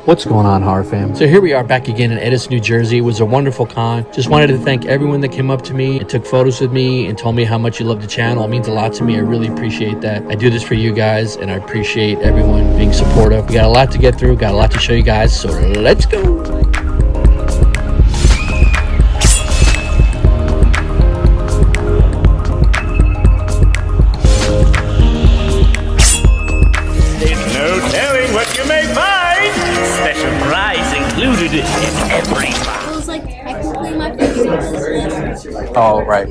What's going on, horror fam? So here we are back again in Edison, New Jersey. It was a wonderful con. Just wanted to thank everyone that came up to me and took photos with me and told me how much you love the channel. It means a lot to me. I really appreciate that. I do this for you guys, and I appreciate everyone being supportive. We got a lot to get through, got a lot to show you guys, so let's go. Included in every box. It was like technically my favorite. Oh, right.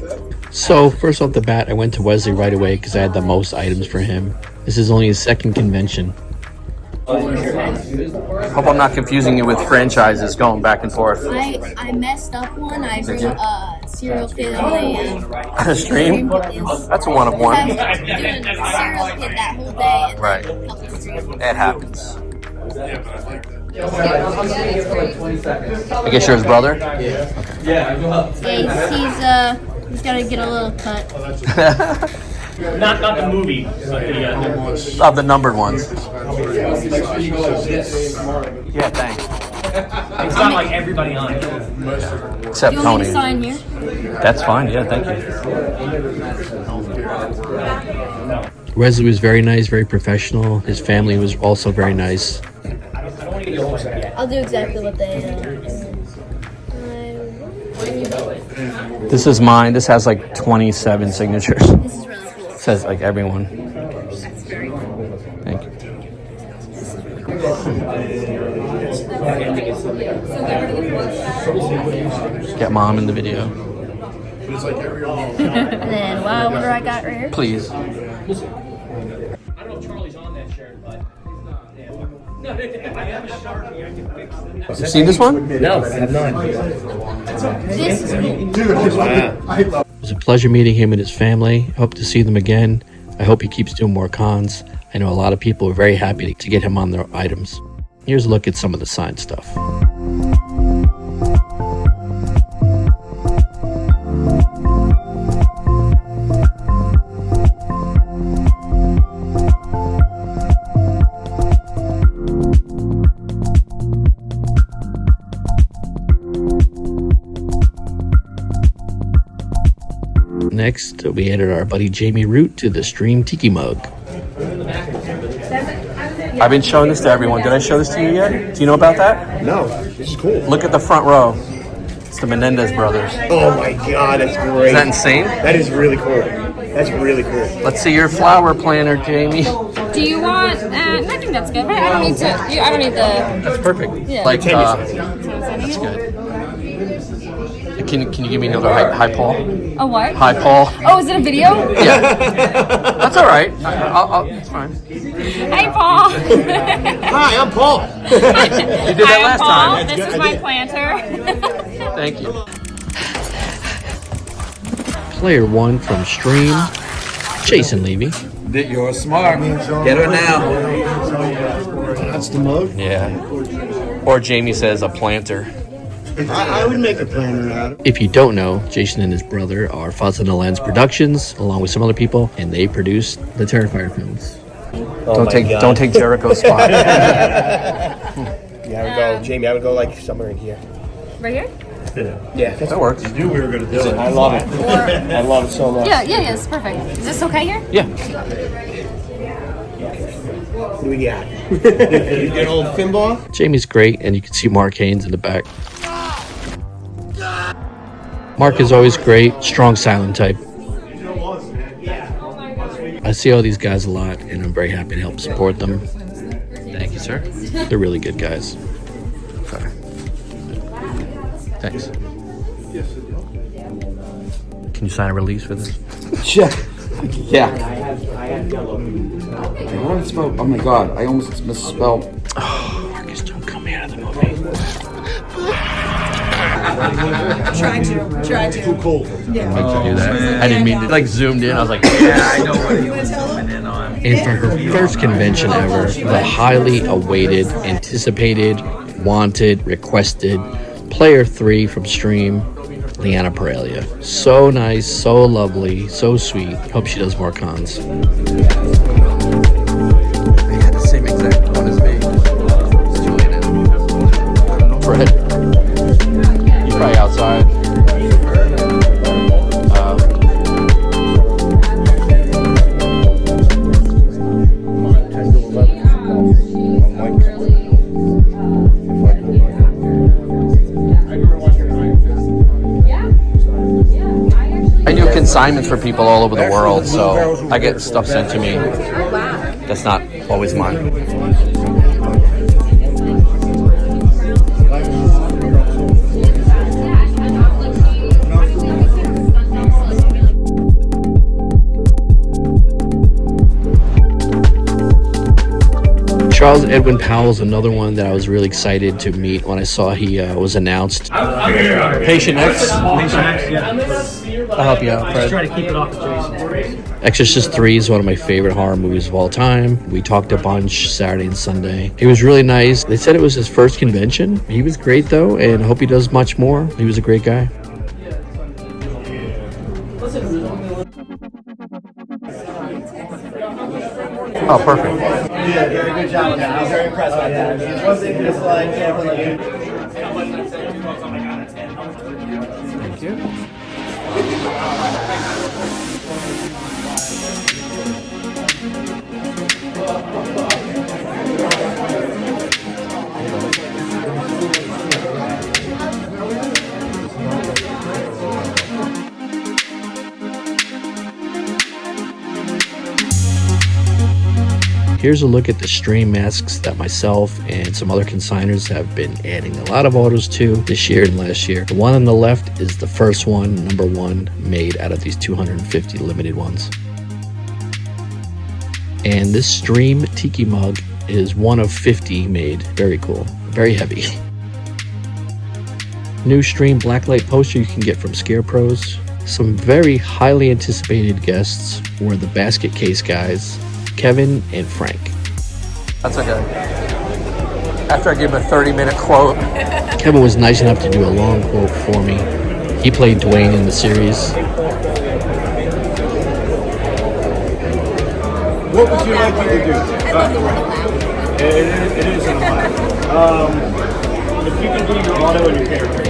So, first off the bat, I went to Wesley right away because I had the most items for him. This is only his second convention. Hope I'm not confusing you with franchises going back and forth. I messed up one. I drew a serial kid on a stream? That's a one of one. I was doing a serial kid that whole day. And right. It happens. I guess you're his brother? Yeah. Okay. He's gotta get a little cut. Not the movie, but of the numbered ones. Yeah, thanks. It's not like everybody on it. Except Do you want me Tony. to sign here? That's fine, yeah, thank you. Wesley was very nice, very professional. His family was also very nice. I'll do exactly what they This is mine. This has like 27 signatures. This is really cool. It says like everyone. That's very cool. Thank you. Get mom in the video. And then, wow, what do I got right here? Please. I don't know if Charlie's on that shirt, but I have a Sharpie. I can fix it. You seen this one? No, I have not. This is cool. It was a pleasure meeting him and his family. Hope to see them again. I hope he keeps doing more cons. I know a lot of people are very happy to get him on their items. Here's a look at some of the signed stuff. Next, we added our buddy Jamie Root to the stream Tiki mug. I've been showing this to everyone. Did I show this to you yet? Do you know about that? No, this is cool. Look at the front row. It's the Menendez brothers. Oh my god, that's great. Is that insane? That is really cool. That's really cool. Let's see your flower planter, Jamie. Do you want? I think that's good. But I don't need to. I don't need the. That's perfect. Yeah. Like, that's good. Can you give me another hi Paul? A what? Hi Paul. Oh, is it a video? Yeah. That's all right. It's fine. Hey, Paul. Hi, I'm Paul. You did that last time. This is my planter. Thank you. Player 1 from stream, Jason Leavy. You're smart. Get her now. That's the mug. Yeah. Or Jamie says a planter. I would make a planner out of it. If you don't know, Jason and his brother are Fuzz on the Lens Productions, along with some other people, and they produce the Terrifier films. Don't take Jericho's spot. Yeah, I would go, Jamie. I would go like somewhere in here. Right here? Yeah, That works. knew we were gonna do it. I love it. I love it so much. Yeah, it's perfect. Is this okay here? Yeah. What do we got? You get old pinball? Jamie's great, and you can see Mark Haynes in the back. Mark is always great, strong silent type. I see all these guys a lot, and I'm very happy to help support them. Thank you, sir. They're really good guys. Okay. Thanks. Can you sign a release for this? Yeah. How did I spell? Oh my god, I almost misspelled. Oh, Marcus, don't come out of the movie. Try to. Too cold. Yeah. I do that. I didn't mean to, like, zoomed in. I was like, yeah, I know what You want to tell them? in on. And for her first convention ever, the highly awaited, anticipated, wanted, requested Player 3 from Stream, Liana Pirraglia. So nice, so lovely, so sweet. Hope she does more cons. I do consignments for people all over the world, so I get stuff sent to me. Oh, wow. That's not always mine. Charles Edwin Powell is another one that I was really excited to meet when I saw he was announced. Patient X. I'll help you out, Fred. Try to keep it off Jason. Exorcist 3 is one of my favorite horror movies of all time. We talked a bunch Saturday and Sunday. He was really nice. They said it was his first convention. He was great, though, and I hope he does much more. He was a great guy. Oh, perfect. Yeah, good job. I was very impressed by that. It's one thing just like, yeah, but like... Thank you. Here's a look at the stream masks that myself and some other consigners have been adding a lot of orders to this year and last year. The one on the left is the first one, number one, made out of these 250 limited ones. And this stream Tiki mug is one of 50 made. Very cool, very heavy. New stream blacklight poster you can get from Scarecrows. Some very highly anticipated guests were the basket case guys, Kevin and Frank. That's okay. After I give him a 30-minute quote. Kevin was nice enough to do a long quote for me. He played Dwayne in the series. What would you like me to do? I love the word allow. It is in line. If you can do your auto and your character.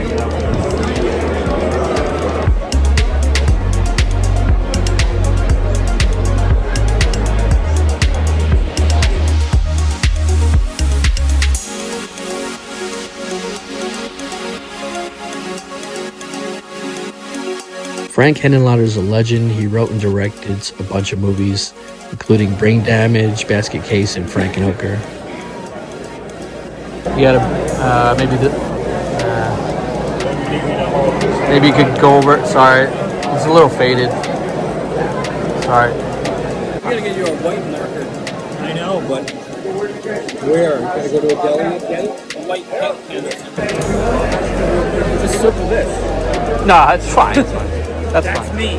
Frank Henenlotter is a legend. He wrote and directed a bunch of movies, including Brain Damage, Basket Case, and Frankenhooker. You gotta, maybe you could go over it. Sorry, it's a little faded. Sorry. You gotta get you a white marker. I know, but where? You gotta go to a deli and get it? A white pen. Just circle this. No, it's fine. It's fine. That's fine. Me.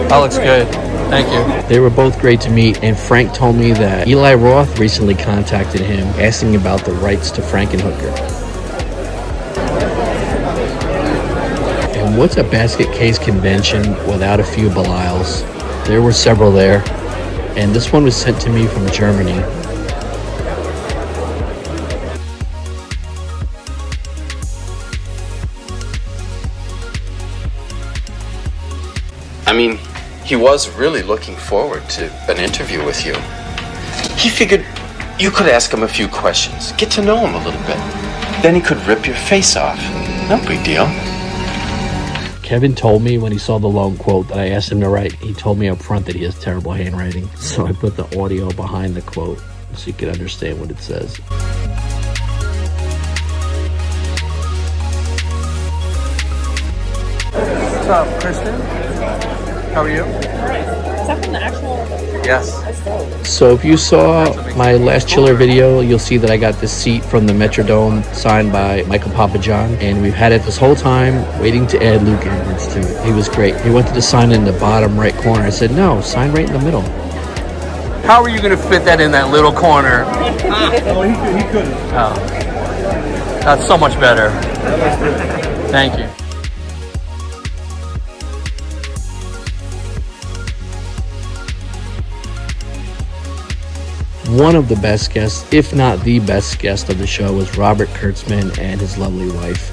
That looks good. Thank you. They were both great to meet, and Frank told me that Eli Roth recently contacted him asking about the rights to Frankenhooker. And what's a basket case convention without a few Belials? There were several there, and this one was sent to me from Germany. I mean, he was really looking forward to an interview with you. He figured you could ask him a few questions, get to know him a little bit. Then he could rip your face off. No big deal. Kevin told me when he saw the long quote that I asked him to write, he told me up front that he has terrible handwriting. So I put the audio behind the quote so you could understand what it says. What's up, Kristen? How are you? Is that from the actual? Yes. So if you saw my last Chiller video, you'll see that I got this seat from the Metrodome signed by Michael Papajohn, and we've had it this whole time waiting to add Luke Edwards to it. He was great. He wanted to sign in the bottom right corner. I said, no, sign right in the middle. How are you going to fit that in that little corner? Oh, he couldn't. Oh, that's so much better. Thank you. One of the best guests, if not the best guest of the show, was Robert Kurtzman and his lovely wife.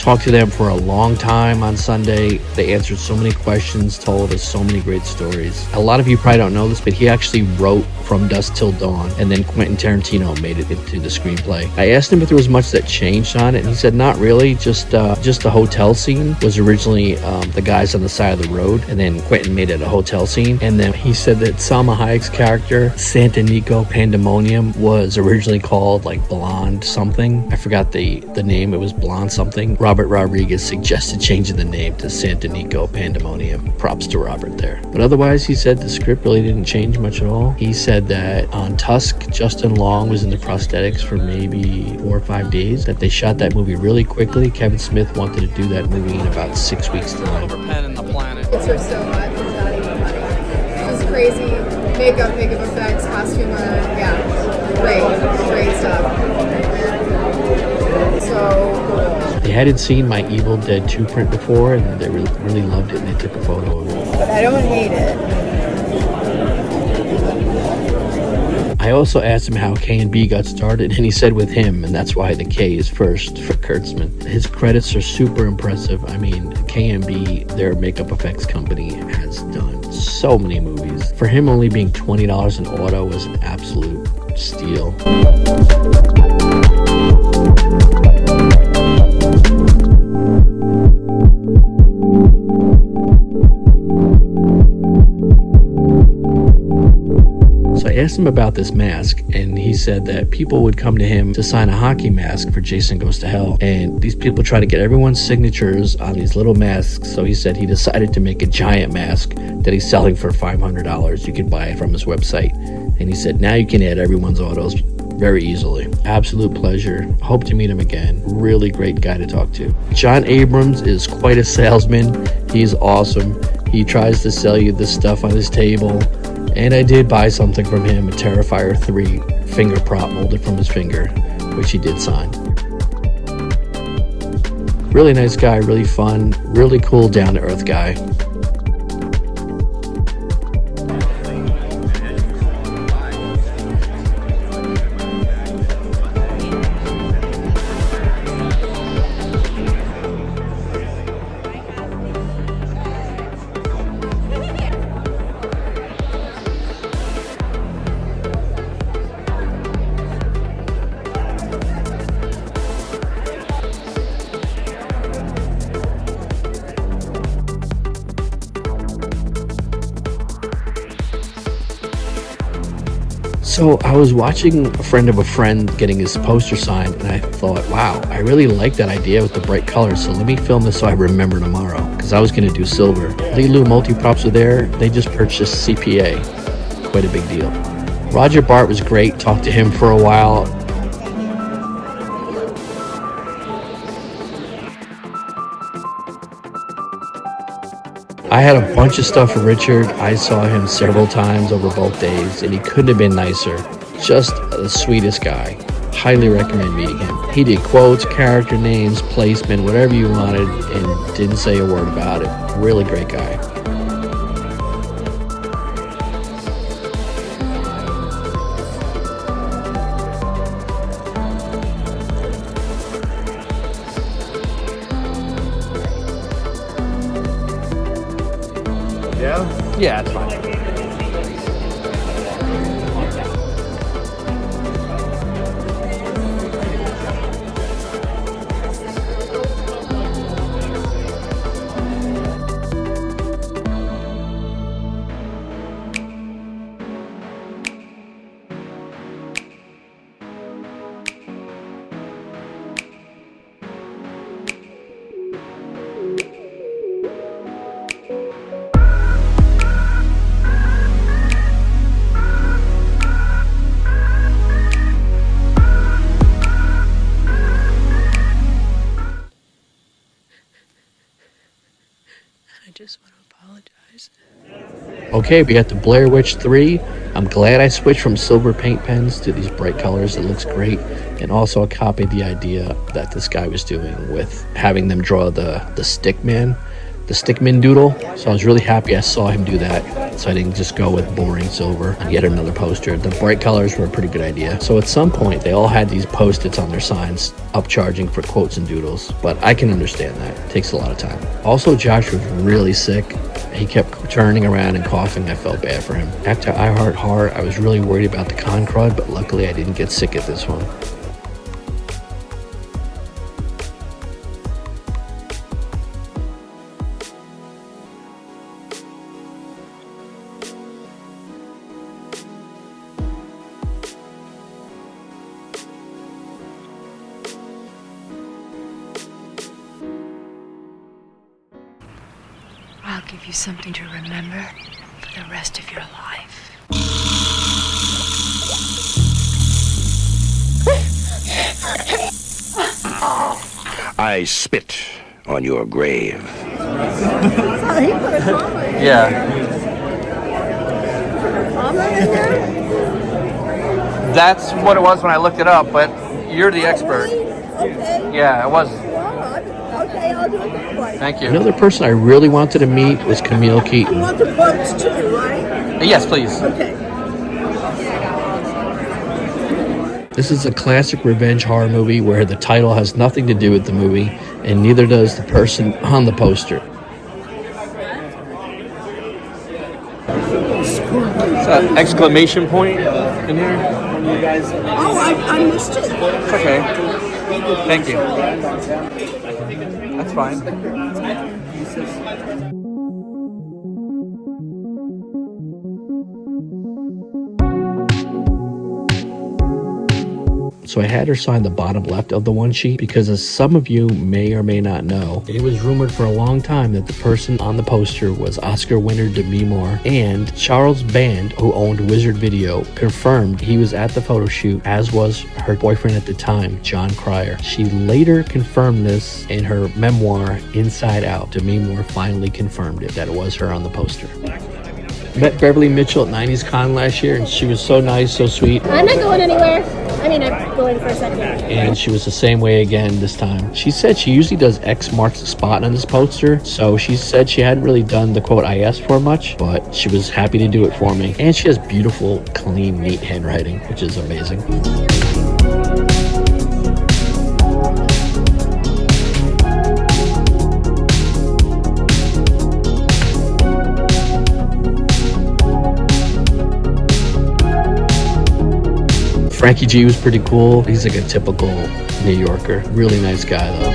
Talked to them for a long time on Sunday. They answered so many questions, told us so many great stories. A lot of you probably don't know this, but he actually wrote From Dusk Till Dawn, and then Quentin Tarantino made it into the screenplay. I asked him if there was much that changed on it, and he said not really. Just the hotel scene was originally the guys on the side of the road, and then Quentin made it a hotel scene. And then he said that Salma Hayek's character, Santa Nico Pandemonium, was originally called like Blonde something. I forgot the name. It was Blonde something. Robert Rodriguez suggested changing the name to Santa Nico Pandemonium. Props to Robert there. But otherwise, he said the script really didn't change much at all. He said that on Tusk, Justin Long was in the prosthetics for maybe 4 or 5 days, that they shot that movie really quickly. Kevin Smith wanted to do that movie in about 6 weeks' time. It's her so much. It's not even funny. It was crazy. Makeup effects, costumer. Yeah. Great stuff. So cool. They hadn't seen my Evil Dead 2 print before, and they really loved it, and they took a photo of it. But I don't hate it. I also asked him how K&B got started, and he said with him, and that's why the K is first for Kurtzman. His credits are super impressive. I mean, K&B, their makeup effects company, has done so many movies. For him only being $20 an auto was an absolute steal. I asked him about this mask, and he said that people would come to him to sign a hockey mask for Jason Goes to Hell, and these people try to get everyone's signatures on these little masks. So he said he decided to make a giant mask that he's selling for $500. You can buy it from his website, and he said now you can add everyone's autos very easily. Absolute pleasure. Hope to meet him again. Really great guy to talk to. Jon Abrahams is quite a salesman. He's awesome. He tries to sell you this stuff on his table. And I did buy something from him, a Terrifier 3 finger prop molded from his finger, which he did sign. Really nice guy, really fun, really cool, down-to-earth guy. So I was watching a friend of a friend getting his poster signed, and I thought, wow, I really like that idea with the bright colors, so let me film this so I remember tomorrow, because I was going to do silver. Lilu Multi-Props are there. They just purchased CPA. Quite a big deal. Roger Bart was great. Talked to him for a while. I had a bunch of stuff for Richard. I saw him several times over both days, and he couldn't have been nicer. Just the sweetest guy. Highly recommend meeting him. He did quotes, character names, placement, whatever you wanted, and didn't say a word about it. Really great guy. Yeah, it's fine. Okay, we got the Blair Witch 3. I'm glad I switched from silver paint pens to these bright colors. It looks great. And also I copied the idea that this guy was doing with having them draw the stick man. the Stickman doodle. So I was really happy I saw him do that. So I didn't just go with boring silver and yet another poster. The bright colors were a pretty good idea. So at some point, they all had these Post-its on their signs upcharging for quotes and doodles. But I can understand that. It takes a lot of time. Also, Josh was really sick. He kept turning around and coughing. I felt bad for him. After I Heart Horror, I was really worried about the con crud, but luckily I didn't get sick at this one. I'll give you something to remember for the rest of your life. I spit on your grave. Yeah. That's what it was when I looked it up, but you're the expert. Okay. Yeah, it was. Okay, I'll do it that way. Thank you. Another person I really wanted to meet was Camille Keaton. You want the quotes too, right? Yes, please. Okay. This is a classic revenge horror movie where the title has nothing to do with the movie, and neither does the person on the poster. Is that exclamation point in here? Oh, I missed it. It's okay. Thank you. That's fine. So I had her sign the bottom left of the one sheet because, as some of you may or may not know, it was rumored for a long time that the person on the poster was Oscar winner Demi Moore, and Charles Band, who owned Wizard Video, confirmed he was at the photo shoot, as was her boyfriend at the time, John Cryer. She later confirmed this in her memoir, Inside Out. Demi Moore finally confirmed it, that it was her on the poster. Met Beverley Mitchell at 90s Con last year, and she was so nice, so sweet. I'm not going anywhere. I mean, I'm going for a second. And she was the same way again this time. She said she usually does X marks the spot on this poster, so she said she hadn't really done the quote I asked for much, but she was happy to do it for me. And she has beautiful, clean, neat handwriting, which is amazing. Franky G was pretty cool. He's like a typical New Yorker. Really nice guy, though.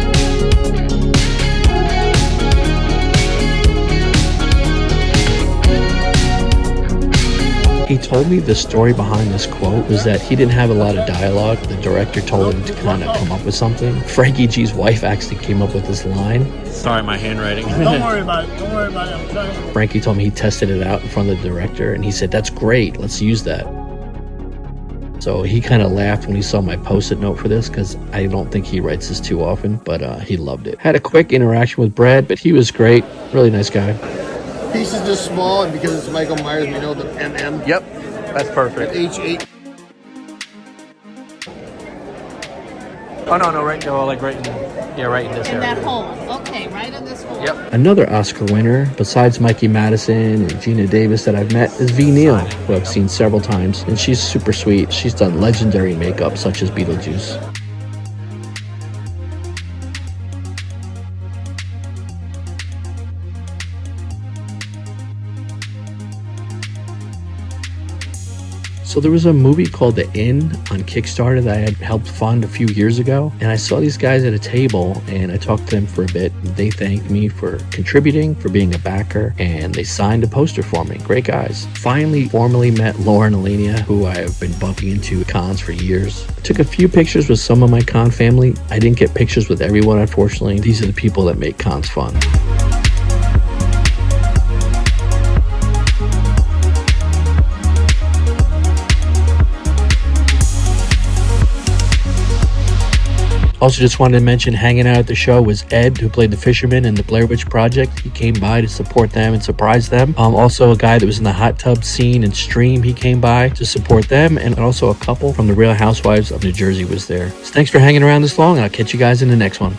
He told me the story behind this quote was that he didn't have a lot of dialogue. The director told him to kind of come up with something. Franky G's wife actually came up with this line. Sorry, my handwriting. Don't worry about it. Don't worry about it. I'm trying. Franky told me he tested it out in front of the director, and he said, "That's great. Let's use that." So he kind of laughed when he saw my post-it note for this, because I don't think he writes this too often, but he loved it. Had a quick interaction with Brad, but he was great. Really nice guy. Piece is this small, and because it's Michael Myers, we know the MM. Yep, that's perfect. H8. Oh, no, right, no, like right in this area. In that hole. Okay, right in this hole. Yep. Another Oscar winner, besides Mikey Madison and Gina Davis that I've met, is V. Neal, who I've seen several times, and she's super sweet. She's done legendary makeup, such as Beetlejuice. So there was a movie called The Inn on Kickstarter that I had helped fund a few years ago, and I saw these guys at a table, and I talked to them for a bit. They thanked me for contributing, for being a backer, and they signed a poster for me. Great guys. Finally formally met Laura and Alania, who I have been bumping into at cons for years. I took a few pictures with some of my con family. I didn't get pictures with everyone, unfortunately. These are the people that make cons fun. Also, just wanted to mention, hanging out at the show was Ed, who played the fisherman in the Blair Witch Project. He came by to support them and surprise them. Also, a guy that was in the hot tub scene and stream, he came by to support them. And also a couple from the Real Housewives of New Jersey was there. So thanks for hanging around this long, and I'll catch you guys in the next one.